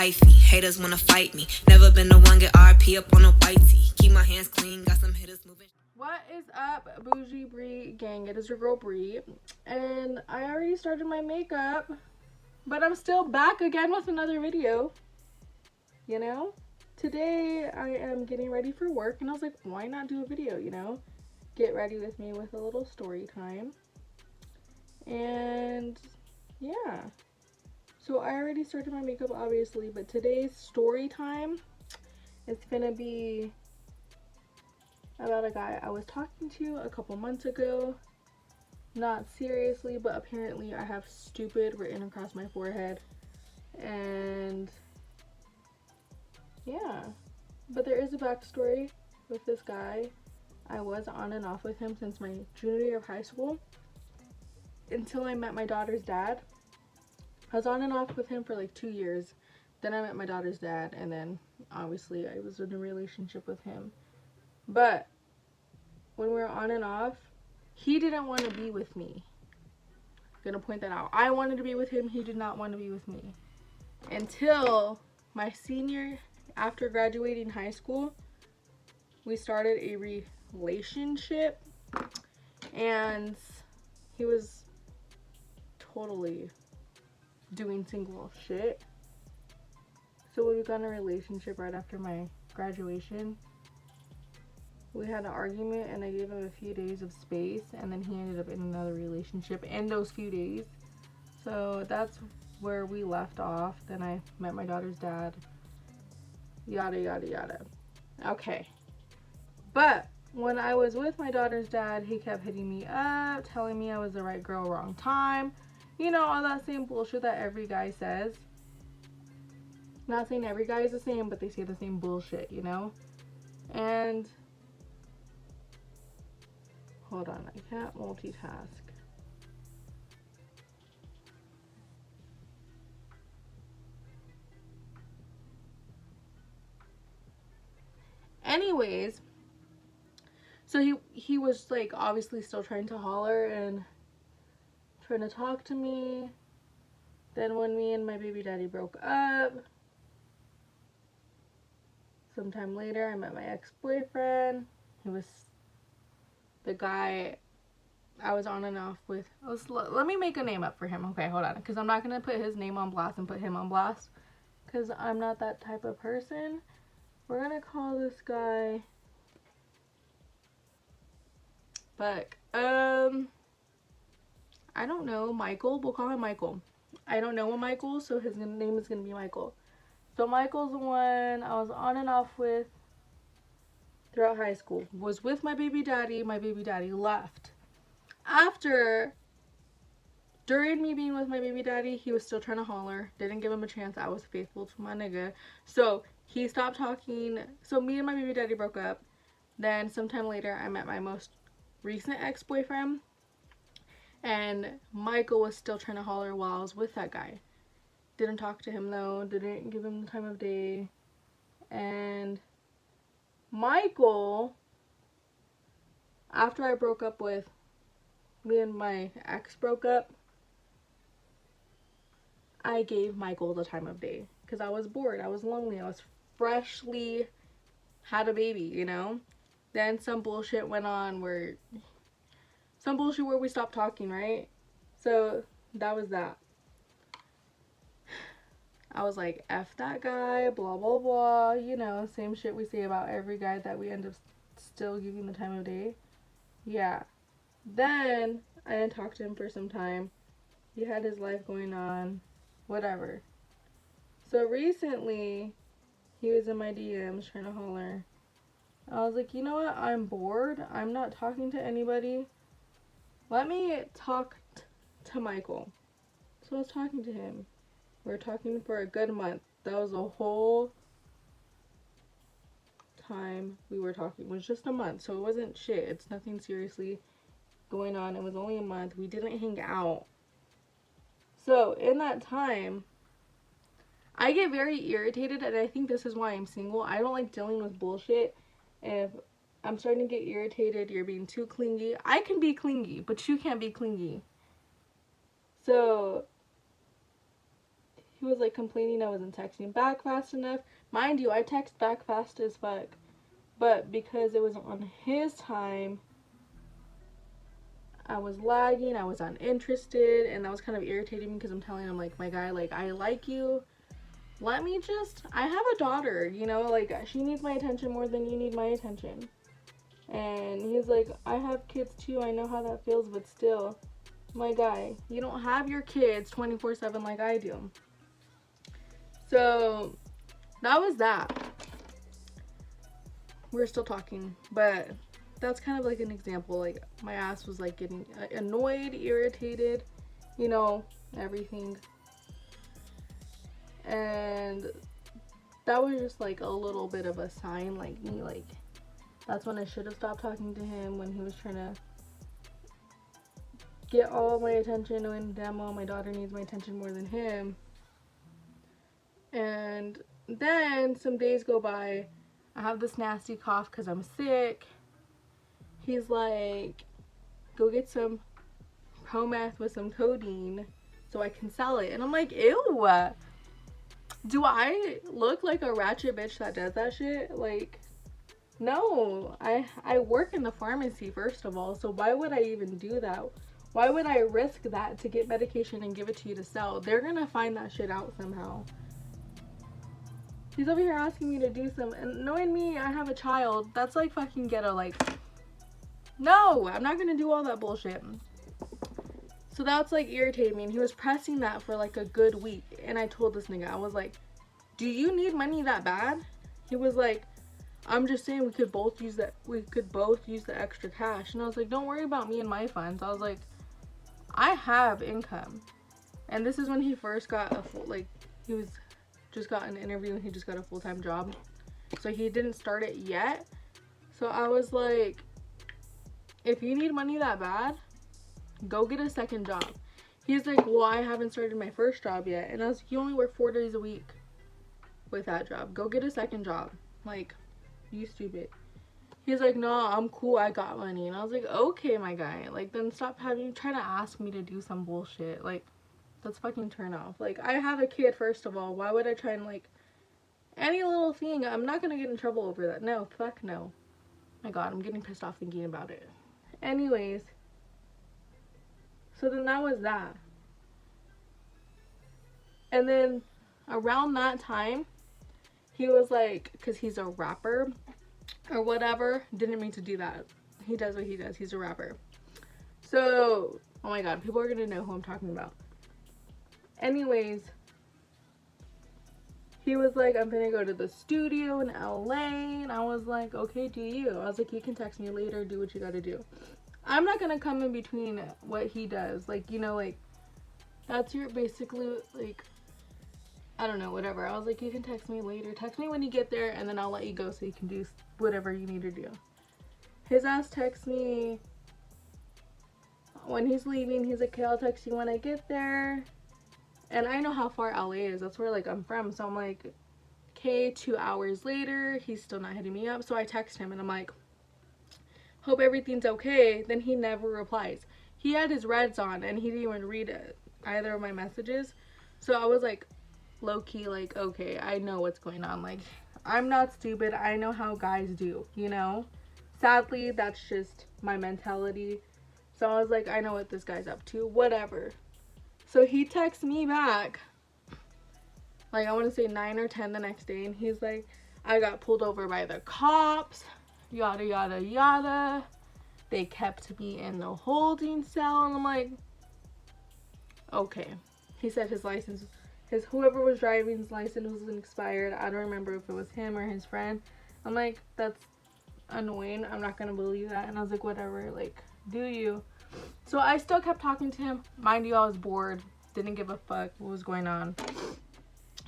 wifey. Haters wanna fight me. Never been the one get RP up on a white tee. Keep my hands clean, got some hitters moving. What is up, Bougie Bree gang? It is your girl Bree, and I already started my makeup, but I'm still back again with another video. You know, today I am getting ready for work, and I was like, why not do a video? You know, get ready with me with a little story time, and yeah. So I already started my makeup, obviously, but today's story time is gonna be about a guy I was talking to a couple months ago. Not seriously, but apparently I have stupid written across my forehead. And yeah, but there is a backstory with this guy. I was on and off with him since my junior year of high school until I met my daughter's dad. I was on and off with him for like 2 years. Then I met my daughter's dad, and then obviously I was in a relationship with him. But when we were on and off, he didn't want to be with me. I'm gonna point that out. I wanted to be with him. He did not want to be with me. Until my senior, after graduating high school, we started a relationship, and he was totally doing single shit. So when we got in a relationship right after my graduation, we had an argument, and I gave him a few days of space, and then he ended up in another relationship in those few days. So that's where we left off. Then I met my daughter's dad. Yada yada yada. Okay. But when I was with my daughter's dad, he kept hitting me up, telling me I was the right girl, wrong time. You know, all that same bullshit that every guy says. Not saying every guy is the same, but they say the same bullshit, you know? And hold on, I can't multitask. Anyways, so he was like obviously still trying to holler and trying to talk to me. Then when me and my baby daddy broke up, sometime later I met my ex-boyfriend. He was the guy I was on and off with. Let me make a name up for him. Okay, hold on, because I'm not going to put his name on blast and put him on blast, because I'm not that type of person. We're going to call this guy Buck. I don't know, Michael. We'll call him Michael. I don't know a Michael, so his name is going to be Michael. So Michael's the one I was on and off with throughout high school. Was with my baby daddy. My baby daddy left. During me being with my baby daddy, he was still trying to holler. Didn't give him a chance. I was faithful to my nigga. So he stopped talking. So me and my baby daddy broke up. Then sometime later, I met my most recent ex-boyfriend. And Michael was still trying to holler while I was with that guy. Didn't talk to him though. Didn't give him the time of day. And Michael, after I broke up with, me and my ex broke up, I gave Michael the time of day. Because I was bored. I was lonely. I was freshly had a baby, you know? Then some bullshit went on where we stopped talking, right? So that was that. I was like, F that guy, blah, blah, blah. You know, same shit we say about every guy that we end up still giving the time of day. Yeah. Then I didn't talk to him for some time. He had his life going on. Whatever. So recently, he was in my DMs trying to holler. I was like, you know what? I'm bored. I'm not talking to anybody. Let me talk to Michael. So I was talking to him. We were talking for a good month. That was a whole time we were talking. It was just a month, so it wasn't shit. It's nothing seriously going on. It was only a month. We didn't hang out. So in that time, I get very irritated, and I think this is why I'm single. I don't like dealing with bullshit. If I'm starting to get irritated, you're being too clingy. I can be clingy, but you can't be clingy. So he was like complaining I wasn't texting back fast enough. Mind you, I text back fast as fuck. But because it was on his time, I was lagging, I was uninterested, and that was kind of irritating me because I'm telling him, like, my guy, like, I like you. Let me just, I have a daughter, you know, like, she needs my attention more than you need my attention. And he's like, I have kids too, I know how that feels, but still, my guy, you don't have your kids 24/7 like I do. So, that was that. We're still talking, but that's kind of like an example. Like, my ass was like getting annoyed, irritated, you know, everything. And that was just like a little bit of a sign, like me, like, that's when I should have stopped talking to him, when he was trying to get all my attention, when demo my daughter needs my attention more than him. And then some days go by, I have this nasty cough because I'm sick. He's like, go get some pro meth with some codeine so I can sell it. And I'm like, ew. Do I look like a ratchet bitch that does that shit? Like, no. I work in the pharmacy, first of all, so why would I even do that? Why would I risk that to get medication and give it to you to sell? They're gonna find that shit out somehow. He's over here asking me to do some, and knowing me, I have a child, that's like fucking ghetto. Like, no, I'm not gonna do all that bullshit. So that's like irritating me, and he was pressing that for like a good week. And I told this nigga, I was like, do you need money that bad? He was like, I'm just saying we could both use the extra cash. And I was like, don't worry about me and my funds. I was like, I have income. And this is when he first got a full, like, he was just got an interview and he just got a full-time job, so he didn't start it yet. So I was like, if you need money that bad, go get a second job. He's like, well, I haven't started my first job yet. And I was like, you only work 4 days a week with that job. Go get a second job. Like, you stupid. He's like, no, I'm cool, I got money. And I was like, okay, my guy, like, then stop trying to ask me to do some bullshit. Like, let's fucking turn off. Like, I have a kid, first of all. Why would I try and, like, any little thing? I'm not gonna get in trouble over that. No, fuck no. My god, I'm getting pissed off thinking about it. Anyways, so then that was that. And then around that time, he was like, because he's a rapper or whatever, didn't mean to do that. He does what he does. He's a rapper. So, oh my god, people are gonna know who I'm talking about. Anyways, he was like, I'm gonna go to the studio in LA. And I was like, okay, do you? I was like, you can text me later, do what you gotta do. I'm not gonna come in between what he does. Like, you know, like, that's your basically, like, I don't know, whatever. I was like, you can text me later. Text me when you get there, and then I'll let you go so you can do whatever you need to do. His ass texts me when he's leaving. He's like, okay, I'll text you when I get there. And I know how far LA is. That's where, like, I'm from. So I'm like, okay, 2 hours later, he's still not hitting me up. So I text him, and I'm like, hope everything's okay. Then he never replies. He had his reds on, and he didn't even read either of my messages. So I was like, low-key, like, okay, I know what's going on. Like, I'm not stupid. I know how guys do, you know? Sadly, that's just my mentality. So I was like, I know what this guy's up to. Whatever. So he texts me back, like, I want to say 9 or 10 the next day. And he's like, I got pulled over by the cops. Yada, yada, yada. They kept me in the holding cell. And I'm like, okay. He said his license, whoever was driving's license was expired. I don't remember if it was him or his friend. I'm like, that's annoying. I'm not gonna believe that. And I was like, whatever, like, do you? So I still kept talking to him. Mind you, I was bored. Didn't give a fuck what was going on.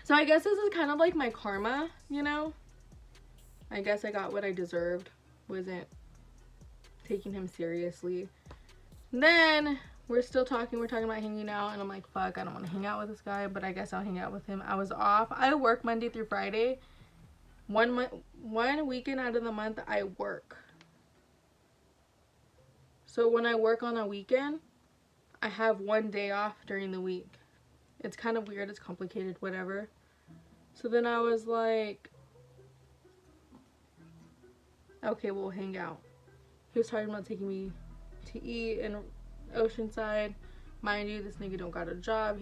So I guess this is kind of like my karma, you know? I guess I got what I deserved. Wasn't taking him seriously. Then we're still talking. We're talking about hanging out. And I'm like, fuck, I don't want to hang out with this guy. But I guess I'll hang out with him. I was off. I work Monday through Friday. One weekend out of the month, I work. So when I work on a weekend, I have 1 day off during the week. It's kind of weird, it's complicated, whatever. So then I was like, okay, we'll hang out. He was talking about taking me to eat in Oceanside. Mind you, this nigga don't got a job.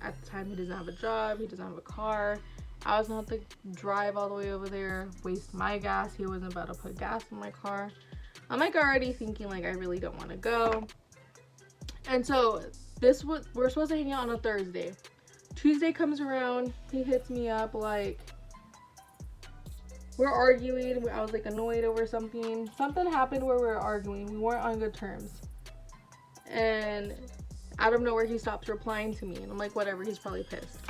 At the time, he doesn't have a job. He doesn't have a car. I was gonna have to drive all the way over there, waste my gas. He wasn't about to put gas in my car. I'm like already thinking like I really don't want to go. And so we're supposed to hang out on a Thursday. Tuesday comes around, he hits me up like, we're arguing. I was like annoyed over something. Something happened where we were arguing. We weren't on good terms. And out of nowhere, he stops replying to me. And I'm like, whatever, he's probably pissed.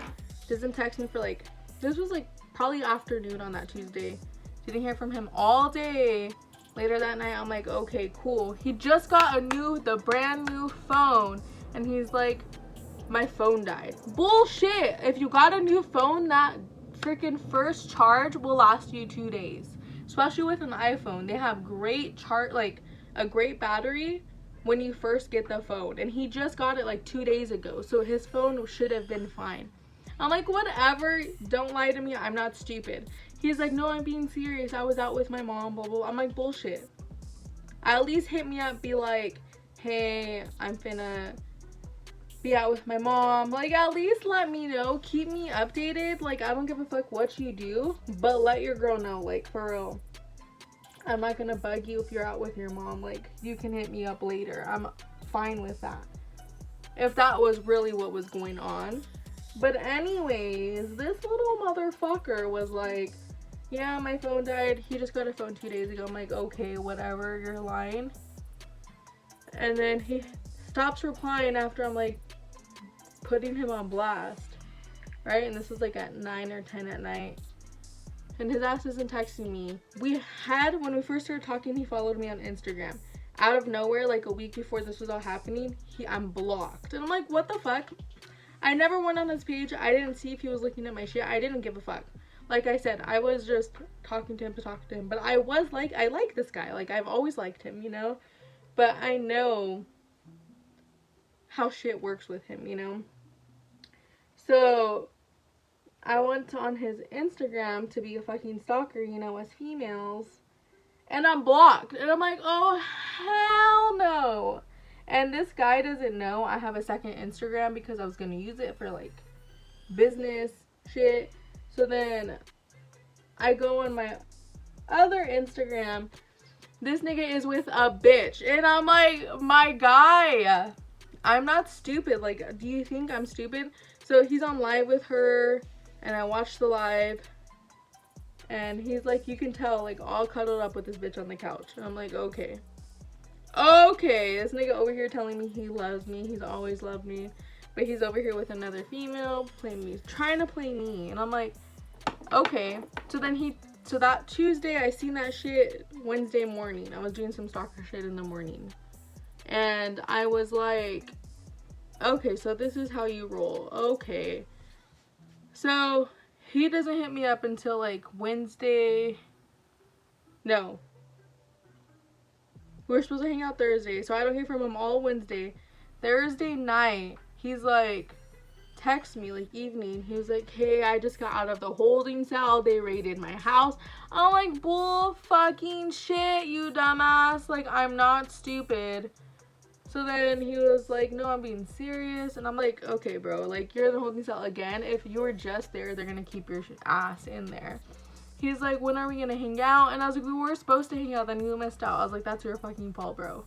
Doesn't text me for like, this was like probably afternoon on that Tuesday. Didn't hear from him all day. Later that night, I'm like, okay, cool. He just got the brand new phone. And he's like, my phone died. Bullshit. If you got a new phone, that freaking first charge will last you 2 days. Especially with an iPhone. They have great like a great battery when you first get the phone. And he just got it like 2 days ago. So his phone should have been fine. I'm like, whatever. Don't lie to me. I'm not stupid. He's like, no, I'm being serious. I was out with my mom, blah, blah. I'm like, bullshit. At least hit me up, be like, hey, I'm finna be out with my mom. Like, at least let me know. Keep me updated. Like, I don't give a fuck what you do, but let your girl know, like, for real. I'm not gonna bug you if you're out with your mom. Like, you can hit me up later. I'm fine with that. If that was really what was going on. But anyways, this little motherfucker was like, yeah, my phone died. He just got a phone 2 days ago. I'm like, okay, whatever, you're lying. And then he stops replying after I'm like putting him on blast, right? And this was like at 9 or 10 at night. And his ass isn't texting me. When we first started talking, he followed me on Instagram. Out of nowhere, like a week before this was all happening, I'm blocked. And I'm like, what the fuck? I never went on his page. I didn't see if he was looking at my shit. I didn't give a fuck. Like I said, I was just talking to him. But I like this guy. Like, I've always liked him, you know? But I know how shit works with him, you know? So, I went on his Instagram to be a fucking stalker, you know, as females. And I'm blocked. And I'm like, oh, hell no. And this guy doesn't know I have a second Instagram because I was going to use it for, like, business shit. So then I go on my other Instagram. This nigga is with a bitch. And I'm like, my guy, I'm not stupid. Like, do you think I'm stupid? So he's on live with her. And I watched the live. And he's like, you can tell, like, all cuddled up with this bitch on the couch. And I'm like, okay. Okay, this nigga over here telling me he loves me. He's always loved me. But he's over here with another female playing me, trying to play me. And I'm like, okay. So that Tuesday, I seen that shit Wednesday morning. I was doing some stalker shit in the morning. And I was like, okay, so this is how you roll. Okay. So he doesn't hit me up until like Wednesday. No. We were supposed to hang out Thursday, so I don't hear from him all Wednesday. Thursday night, he's like, text me, like, evening. He was like, hey, I just got out of the holding cell. They raided my house. I'm like, bull fucking shit, you dumbass. Like, I'm not stupid. So then he was like, no, I'm being serious. And I'm like, okay, bro, like, you're in the holding cell again. If you were just there, they're gonna keep your ass in there. He's like, when are we gonna hang out? And I was like, we were supposed to hang out, then you missed out. I was like, that's your fucking fault, bro.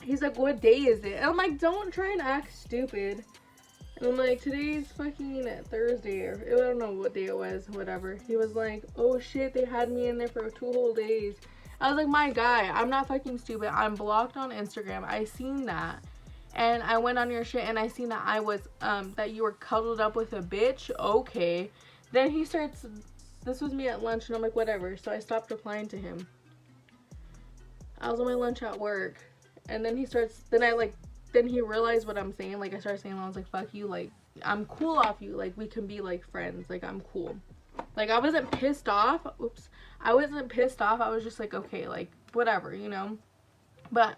He's like, what day is it? And I'm like, don't try and act stupid. And I'm like, today's fucking Thursday, or I don't know what day it was, whatever. He was like, oh shit, they had me in there for 2 whole days. I was like, my guy, I'm not fucking stupid. I'm blocked on Instagram. I seen that. And I went on your shit and I seen that I was, that you were cuddled up with a bitch. Okay. Then he starts, this was me at lunch and I'm like, whatever. So I stopped replying to him. I was on my lunch at work. And then he starts, then he realized what I'm saying. Like, I started saying, I was like, fuck you. Like, I'm cool off you. Like, we can be, like, friends. Like, I'm cool. Like, I wasn't pissed off. Oops. I wasn't pissed off. I was just like, okay, like, whatever, you know? But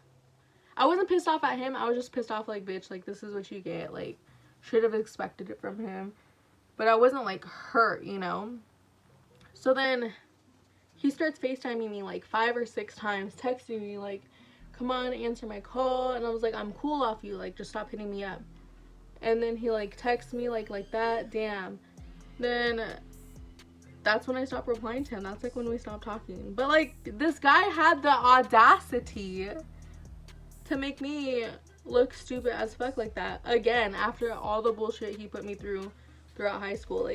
I wasn't pissed off at him. I was just pissed off, like, bitch, like, this is what you get. Like, should have expected it from him. But I wasn't like hurt, you know. So then he starts FaceTiming me like 5 or 6 times, texting me like, come on, answer my call. And I was like, I'm cool off you, like, just stop hitting me up. And then he like texts me like that. Damn. Then that's when I stopped replying to him. That's like when we stopped talking. But like, this guy had the audacity to make me look stupid as fuck like that again, after all the bullshit he put me through throughout high school.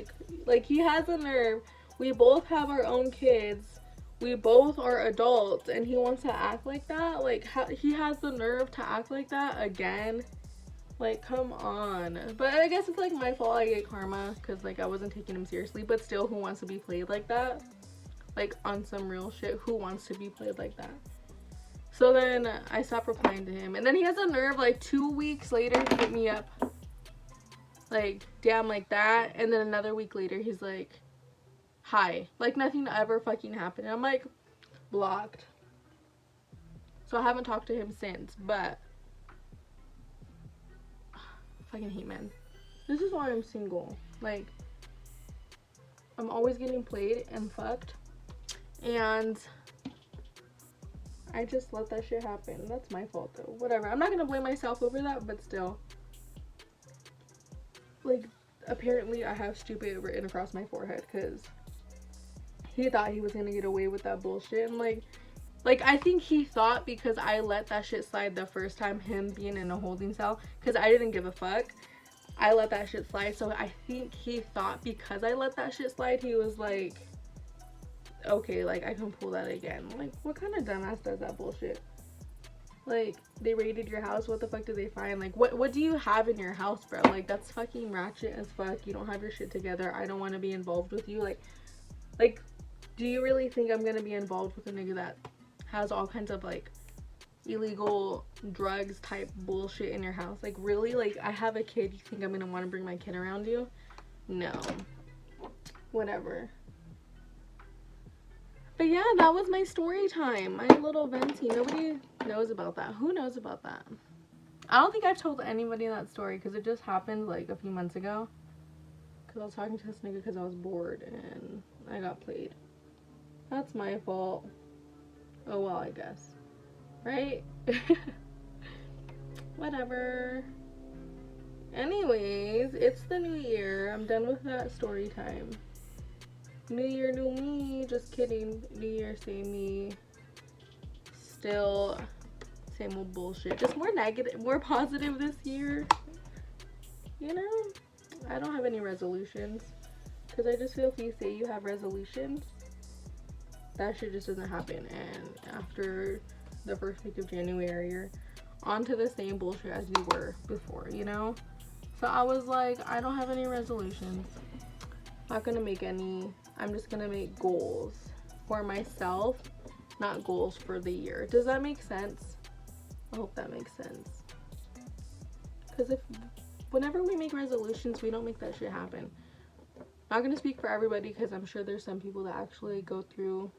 Like he has a nerve. We both have our own kids, we both are adults, and he wants to act like that. Like, he has the nerve to act like that again. Like, come on. But I guess it's like my fault, I get karma, because like I wasn't taking him seriously. But still, who wants to be played like that? Like, on some real shit, who wants to be played like that? So then I stopped replying to him, and then he has a nerve like 2 weeks later to hit me up like, damn, like that. And then another week later he's like, hi, like nothing ever fucking happened. And I'm like, blocked. So I haven't talked to him since. But I fucking hate men. This is why I'm single. Like, I'm always getting played and fucked, and I just let that shit happen. That's my fault though. Whatever. I'm not gonna blame myself over that, but still. Like, apparently I have stupid written across my forehead because he thought he was gonna get away with that bullshit. And like I think he thought because I let that shit slide the first time, him being in a holding cell, because I didn't give a fuck, I let that shit slide. So I think he thought because I let that shit slide, he was like, okay, like I can pull that again. Like, what kind of dumbass does that bullshit? Like, they raided your house, what the fuck did they find? Like, what do you have in your house, bro? Like, that's fucking ratchet as fuck. You don't have your shit together. I don't want to be involved with you. Like, do you really think I'm gonna be involved with a nigga that has all kinds of like illegal drugs type bullshit in your house? Like, really? Like, I have a kid, you think I'm gonna want to bring my kid around you? No. Whatever. But yeah, that was my story time, my little venti. Nobody knows about that. Who knows about that? I don't think I've told anybody that story because it just happened like a few months ago. Because I was talking to this nigga because I was bored and I got played. That's my fault. Oh well, I guess. Right? Whatever. Anyways, it's the new year. I'm done with that story time. New year, new me. Just kidding. New year, same me. Still same old bullshit. Just more negative, more positive this year. You know? I don't have any resolutions. Because I just feel if you say you have resolutions, that shit just doesn't happen. And after the first week of January, you're onto the same bullshit as you were before, you know? So I was like, I don't have any resolutions. Not gonna make any. I'm just gonna make goals for myself, not goals for the year. Does that make sense? I hope that makes sense. Because whenever we make resolutions, we don't make that shit happen. Not gonna speak for everybody because I'm sure there's some people that actually go through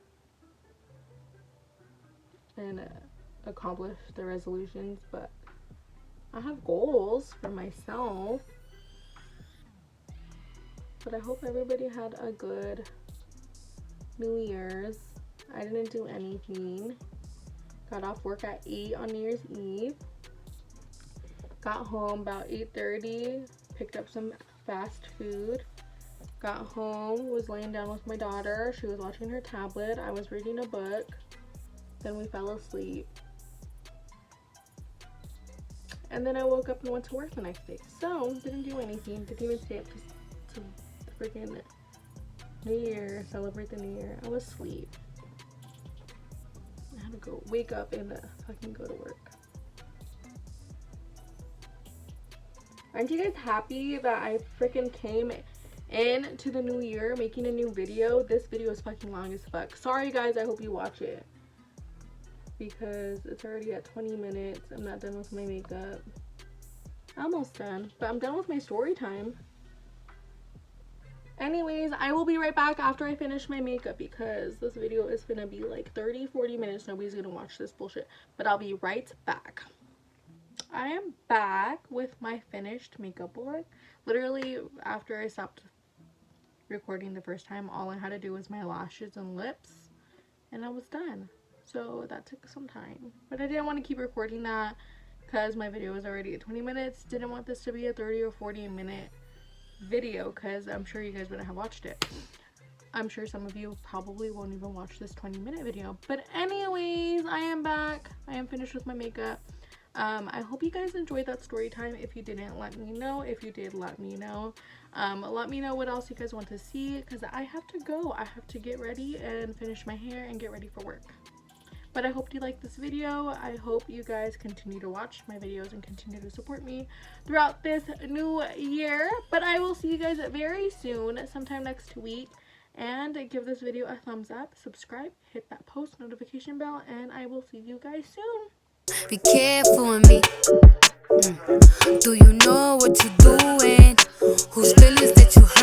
and accomplish their resolutions, but I have goals for myself. But I hope everybody had a good New Year's. I didn't do anything. Got off work at 8 on New Year's Eve. Got home about 8:30. Picked up some fast food. Got home, was laying down with my daughter. She was watching her tablet. I was reading a book. Then we fell asleep. And then I woke up and went to work the next day. So, didn't do anything. Didn't even stay up to freaking New Year, celebrate the New Year. I was asleep. I had to go wake up and fucking go to work. Aren't you guys happy that I freaking came in to the new year making a new video? This video is fucking long as fuck. Sorry guys, I hope you watch it. Because it's already at 20 minutes. I'm not done with my makeup. Almost done. But I'm done with my story time. Anyways, I will be right back after I finish my makeup because this video is gonna be like 30-40 minutes. Nobody's gonna watch this bullshit, but I'll be right back. I am back with my finished makeup look. Literally, after I stopped recording the first time, all I had to do was my lashes and lips, and I was done. So that took some time. But I didn't want to keep recording that because my video was already at 20 minutes. Didn't want this to be a 30 or 40 minute video because I'm sure you guys wouldn't have watched it. I'm sure some of you probably won't even watch this 20-minute video. But anyways, I am back. I am finished with my makeup. I hope you guys enjoyed that story time. If you didn't, let me know. If you did, let me know. Let me know what else you guys want to see because I have to go. I have to get ready and finish my hair and get ready for work. But I hope you liked this video. I hope you guys continue to watch my videos and continue to support me throughout this new year. But I will see you guys very soon, sometime next week. And give this video a thumbs up, subscribe, hit that post notification bell, and I will see you guys soon. Be careful with me. Do you know what you're doing? Whose feelings that you hurt?